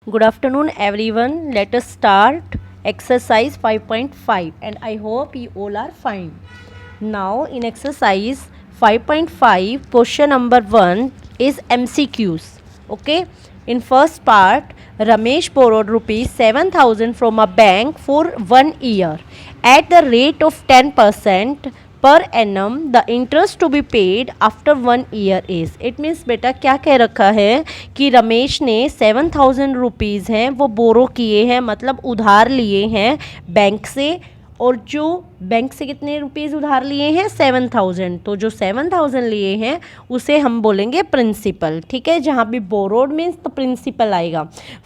Good afternoon, everyone. Let us start exercise 5.5, and I hope you all are fine. Now, in exercise 5.5, question number 1 is MCQs. Okay, in first part, Ramesh borrowed rupees 7,000 from a bank for 1 year at the rate of 10% per annum the interest to be paid after 1 year is. It means बेटा क्या कह रखा है कि रमेश ने 7,000 rupees हैं वो बोरो किए हैं, मतलब उधार लिए हैं बैंक से, और जो बैंक से कितने रुपीज़ उधार लिए हैं 7,000, तो जो 7,000 लिए हैं उसे हम बोलेंगे प्रिंसिपल। ठीक है, जहाँ भी बोरोड मीन्स तो प्रिंसिपल आएगा।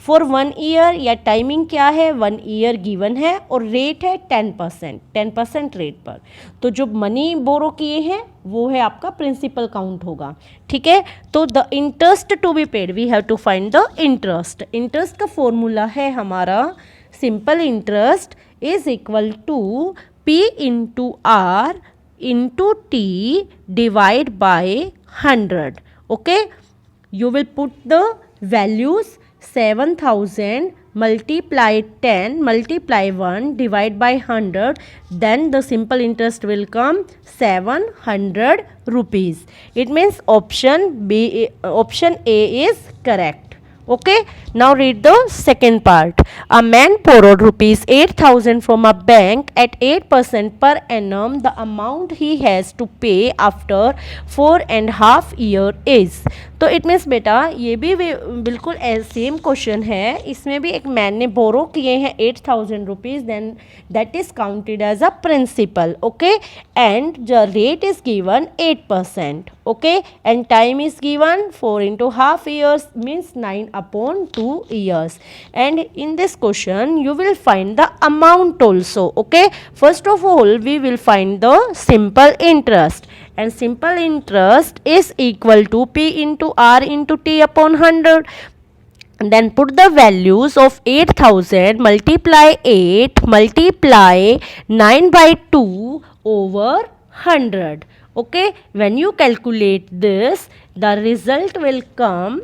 फॉर 1 year या टाइमिंग क्या है 1 year गिवन है और रेट है 10% रेट पर, तो जो मनी बोरो किए हैं वो है आपका प्रिंसिपल काउंट होगा। ठीक है, तो the interest to be paid we have to find the interest. Interest का फॉर्मूला है हमारा simple interest is equal to P into R into T divide by 100. Okay, you will put the values 7,000 multiply 10 multiply 1 divide by 100, then the simple interest will come 700 rupees. It means option A is correct. Okay, now read the second part. A man borrowed rupees 8,000 from a bank at 8% per annum. The amount he has to pay after 4.5 years is. तो it means बेटा ये भी बिल्कुल same question है। इसमें भी एक man ने बोरो किए हैं 8,000 rupees, then that is counted as a principal. Okay, and the rate is given 8%. Okay, and time is given 4 into half years means 9/2 years. And in this question you will find the amount also. Okay, first of all we will find the simple interest, and simple interest is equal to P into R into T upon 100. Then put the values of 8,000 multiply 8 multiply 9/2 over 100. Okay, when you calculate this the result will come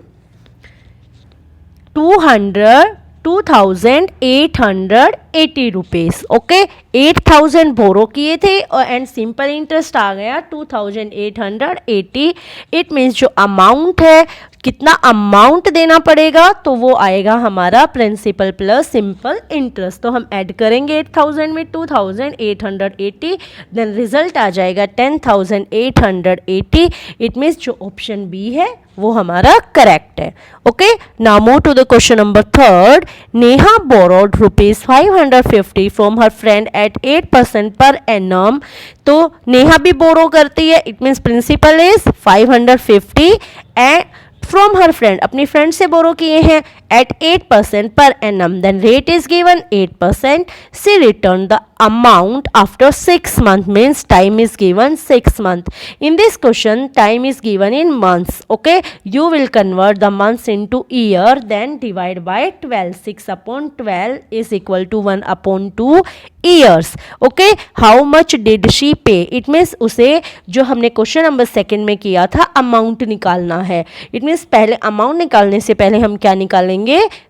2,880 rupees. Okay, 8,000 बोरो किए थे और and simple interest आ गया 2,880। It means जो amount है, कितना amount देना पड़ेगा, तो वो आएगा हमारा प्रिंसिपल प्लस सिंपल इंटरेस्ट। तो हम ऐड करेंगे 8,000 में 2,880, देन रिजल्ट आ जाएगा 10,880। इट मीन्स जो ऑप्शन बी है वो हमारा करेक्ट है। Okay, now move to the question number 3rd. Neha borrowed rupees 550 from her friend at 8% per annum. तो नेहा भी बोरो करती है, it means principal is 550 and from her friend, अपनी फ्रेंड से बोरो किए हैं at 8% per annum. Then rate is given 8%. She returned the amount after 6 months, means time is given 6 months. In this question time is given in months. Okay, you will convert the months into year, then divide by 12. 6/12 is equal to 1/2 years. Okay, how much did she pay? It means उसे जो हमने question number 2 में किया था amount निकालना है। It means पहले amount निकालने से पहले हम क्या निकालेंगे,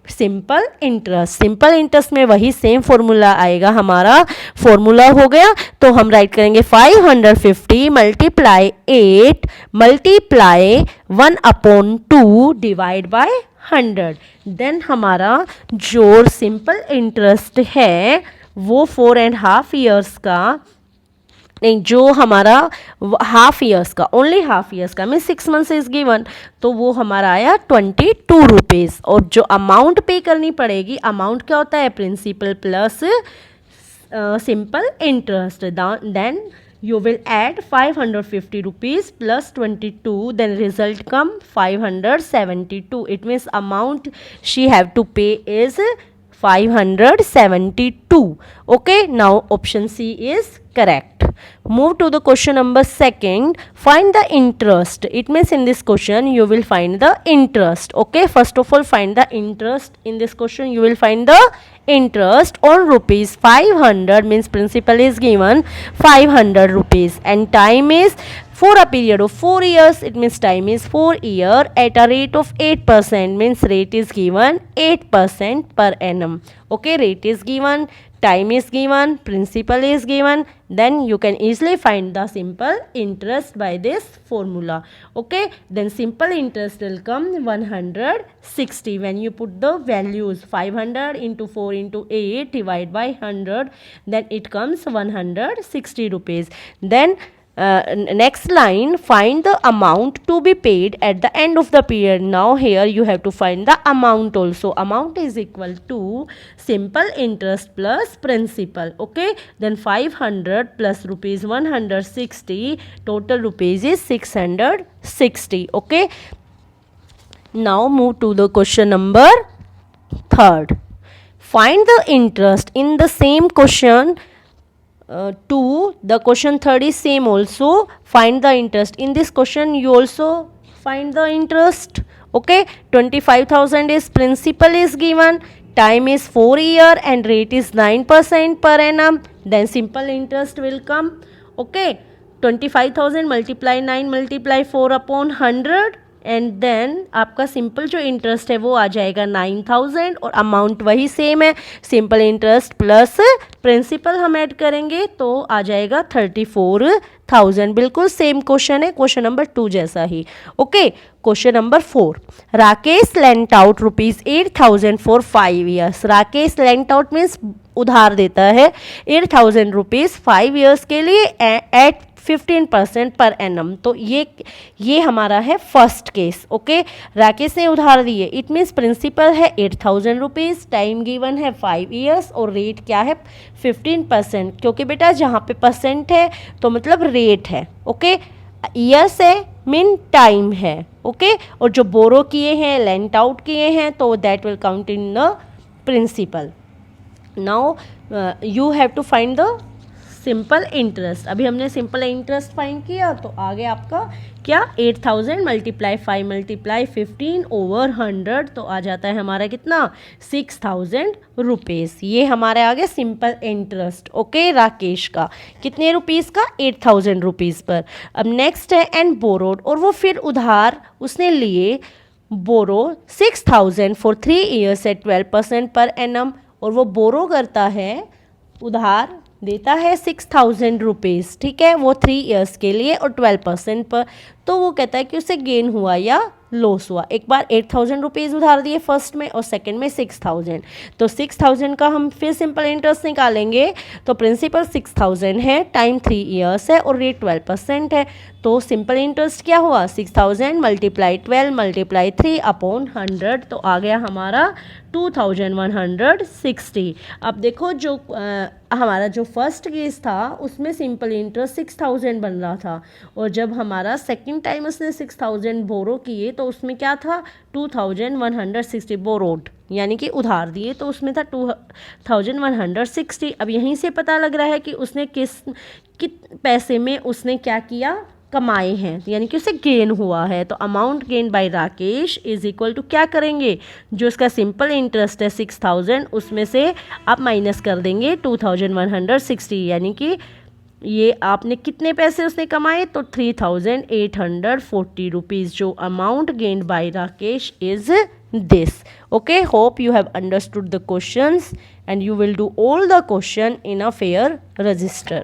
सिंपल इंटरेस्ट। सिंपल इंटरेस्ट में वही सेम फॉर्मूला आएगा, हमारा फॉर्मूला हो गया। तो हम राइट करेंगे 550 multiply 8 multiply 1/2 divide by 100। Then हमारा जो सिंपल इंटरेस्ट है वो 4.5 years का नहीं, जो हमारा हाफ ईयर्स का, ओनली हाफ ईयर्स का मीन 6 months इज गिवन, तो वो हमारा आया 22 रुपीज़। और जो अमाउंट पे करनी पड़ेगी, अमाउंट क्या होता है principal plus simple interest. Then you will add 550 rupees plus 22, then result come 572. It means amount she have to pay is 572. Okay, now option C is correct. Move to the question number 2nd. Find the interest. It means in this question you will find the interest. Okay, first of all find the interest. In this question you will find the interest on rupees 500, means principal is given 500 rupees and time is for a period of 4 years. It means time is 4 year at a rate of 8%, means rate is given 8% per annum. Okay, rate is given, time is given, principal is given, then you can easily find the simple interest by this formula. Okay, then simple interest will come 160. When you put the values 500 into 4 into 8 divide by 100, then it comes 160 rupees. Then next line, find the amount to be paid at the end of the period. Now here you have to find the amount also. Amount is equal to simple interest plus principal. Okay, then 500 plus rupees 160, total rupees is 660. Okay, now move to the question number 3rd. Find the interest in the same question. The question 3rd is same also. Find the interest. In this question you also find the interest. Okay, 25,000 is principal is given, time is 4 year and rate is 9% per annum. Then simple interest will come. Okay, 25,000 multiply 9 multiply 4 upon 100, and then आपका simple जो interest है वो आ जाएगा 9,000 और amount वही same है. Simple interest plus principal हम add करेंगे तो आ जाएगा 34,000. बिल्कुल सेम क्वेश्चन है, क्वेश्चन नंबर 2 जैसा ही. Okay, question number 4. Rakesh lent out ₹8,000 for 5 years. Rakesh lent out means उधार देता है 8,000 रुपीज़ 5 ईयर्स के लिए एट 15% पर एनम. तो ये हमारा है फर्स्ट केस. ओके, राकेश ने उधार दिए, इट मीन्स प्रिंसिपल है 8,000 रुपीज़, टाइम गिवन है 5 ईयर्स और रेट क्या है 15%. क्योंकि बेटा जहाँ पे परसेंट है तो मतलब रेट है. ओके, ईयर्स है मीन टाइम है. ओके, और जो बोरो किए हैं लेंट आउट किए हैं तो that will count in the principal. Now you have to find the simple interest. अभी हमने सिंपल इंटरेस्ट फाइंड किया तो आगे आपका क्या 8,000 मल्टीप्लाई 5 मल्टीप्लाई 15 ओवर 100 तो आ जाता है हमारा कितना 6,000 रुपीज़. ये हमारे आगे सिंपल इंटरेस्ट. ओके, राकेश का कितने रुपीज़ का 8,000 रुपीज़ पर. अब नेक्स्ट है एंड बोरोड, और वो फिर उधार उसने लिए बोरो 6,000 for 3 years eight 12% per annum. और वो बोरो करता है, उधार देता है 6,000 रुपीज़. ठीक है, वो 3 ईयर्स के लिए और 12% पर. तो वो कहता है कि उसे गेन हुआ या लॉस हुआ. एक बार 8,000 रुपीज़ उधार दिए फर्स्ट में और सेकंड में 6,000. तो 6,000 का हम फिर सिंपल इंटरेस्ट निकालेंगे. तो प्रिंसिपल 6,000 है, टाइम 3 ईयर्स है और रेट 12% है. तो सिंपल इंटरेस्ट क्या हुआ 6,000 मल्टीप्लाई 12 मल्टीप्लाई 3 अपॉन 100 तो आ गया हमारा 2,160. अब देखो जो हमारा जो फर्स्ट केस था उसमें सिंपल इंटरेस्ट 6,000 बन रहा था, और जब हमारा सेकंड टाइम उसने 6,000 बोरो किए तो उसमें क्या था 2,160 बोरोड, यानी कि उधार दिए तो उसमें था 2,160. अब यहीं से पता लग रहा है कि उसने किस पैसे में उसने क्या किया, कमाए हैं, यानी कि उसे गेन हुआ है. तो amount gain by Rakesh is equal to क्या करेंगे, जो उसका सिंपल इंटरेस्ट है 6,000 उसमें से आप माइनस कर देंगे 2,160, यानी कि ये आपने कितने पैसे उसने कमाए तो 3,840 रुपीज़. जो amount gained by Rakesh is this. Okay, hope you have understood the questions and you will do all the question in a fair register.